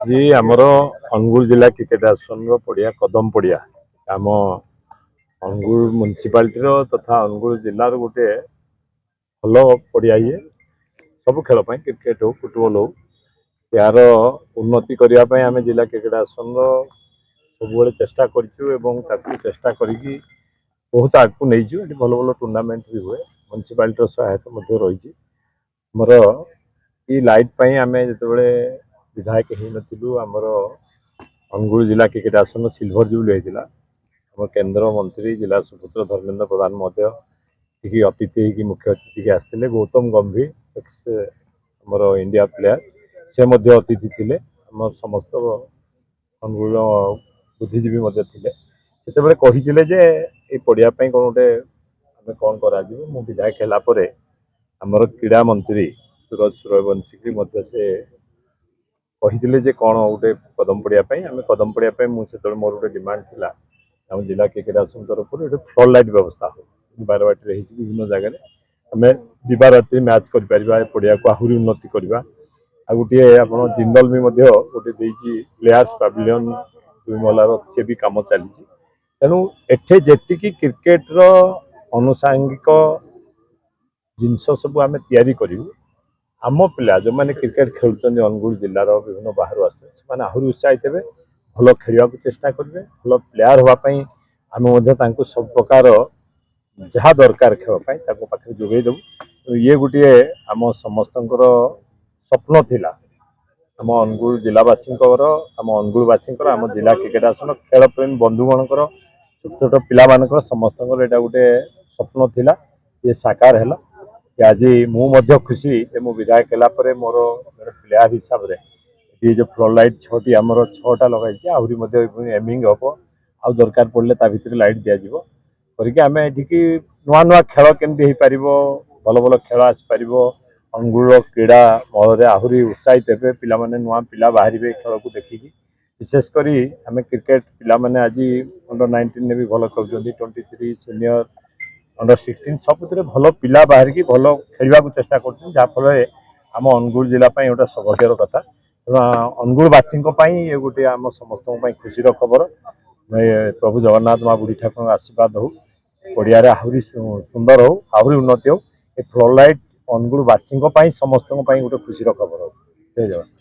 जी आमर अनुगुल जिला cricket association पड़िया कदम पड़िया आम अनुगुल म्यूनिसिपालिटी तथा अनुगुल जिलार गोटे भल पड़िया ये सब खेल क्रिकेट हो फुटबॉल हो यार उन्नति करने आम जिला क्रिकेट आसोसिएशन सब चेष्टा कर चेष्टा कर बहुत आगू नहीं भल भल टूर्णामेंट भी हुए म्यूनिसिपालिटी सहायता रही मोर ये लाइट आम जो विधायक हो नथिलु आमर अनुगुल जिला क्रिकेट आसोसिएशन सिल्वर जुबली होता आम केन्द्र मंत्री जिला सुपुत्र धर्मेन्द्र प्रधान महोदय ये अतिथि होगी मुख्य अतिथि आसते गौतम गंभीर एक्स आमर इंडिया प्लेयर से अतिथि थे आम समस्त अनुगुल बुद्धिजीवी थे कही पड़ियापाई कौन गोटे आम कौन करा विधायक है आमर क्रीड़ा मंत्री सूरज सूर्यवंशी से कही कौन गोटे कदम पड़ियापाई आम कदम पड़ियापाई मुझे मोर गोटे डिमांड थी आम जिला क्रिकेट आसोसिएशन तरफ फ्लड लाइट व्यवस्था हो बारवाटी विभिन्न जगह आम दिवारात्रि मैच कर पड़िया को आहरी उन्नति करवा आ गोटे आप जिंदल भी गोटे प्लेयर्स पैविलियन दुई महलार सी भी कम चली तेणु एठे जी क्रिकेटर अनुषांगिक जिनस सब आम या आम पिला जो मैंने क्रिकेट खेलुं अनुगुल जिलार विभिन्न बाहर आसते आहरी उत्साहित हे भल खेल चेष्टा करेंगे भल प्लेयर हाँपाई आम सब प्रकार जहाँ दरकार खेलपाई पाखे जोगेदेवु ये गोटे आम समस्त स्वप्न थिला आम अनुगुल जिलावासी आम अनुगुलवासी आम जिला क्रिकेट आसोसिएशन खेल प्रेमी बंधुगण छोट छोट पिला समस्त यहाँ गोटे स्वप्न थिला ये साकार है आज मुझे खुशी मु विधायक है मोर प्लेयर हिसाब से ये जो फ्लड लाइट 6टी आमर 6टा लगाई आहरी एमिंग हम आउ दरकार पड़े भर लाइट दिज्व करके आम ये नुआ नुआ खेल केमती पार भल भल खेल आसपार अनुगुल क्रीड़ा महल आहरी उत्साहित हे पे नुआ पिला बाहर खेल को देखिकी विशेषकर आम क्रिकेट पे आज अंडर-19 ने भी भल खेल 23 सीनियर अंडर-16 सब भल पिला बाहर की भल खेलने को चेष्टा करफल आम अनुगुल जिला गोटे सौभाग्यर कथा अनुगुलवासी ये गोटे आम समस्त खुशी खबर प्रभु जगन्नाथ माँ बुढ़ी ठाकुर आशीर्वाद हो पड़िया आहरी सुंदर हो आहरी उन्नति हो फ्लड लाइट अनुगुलवासी समस्त गोटे खुशी खबर हो जय जगन्नाथ।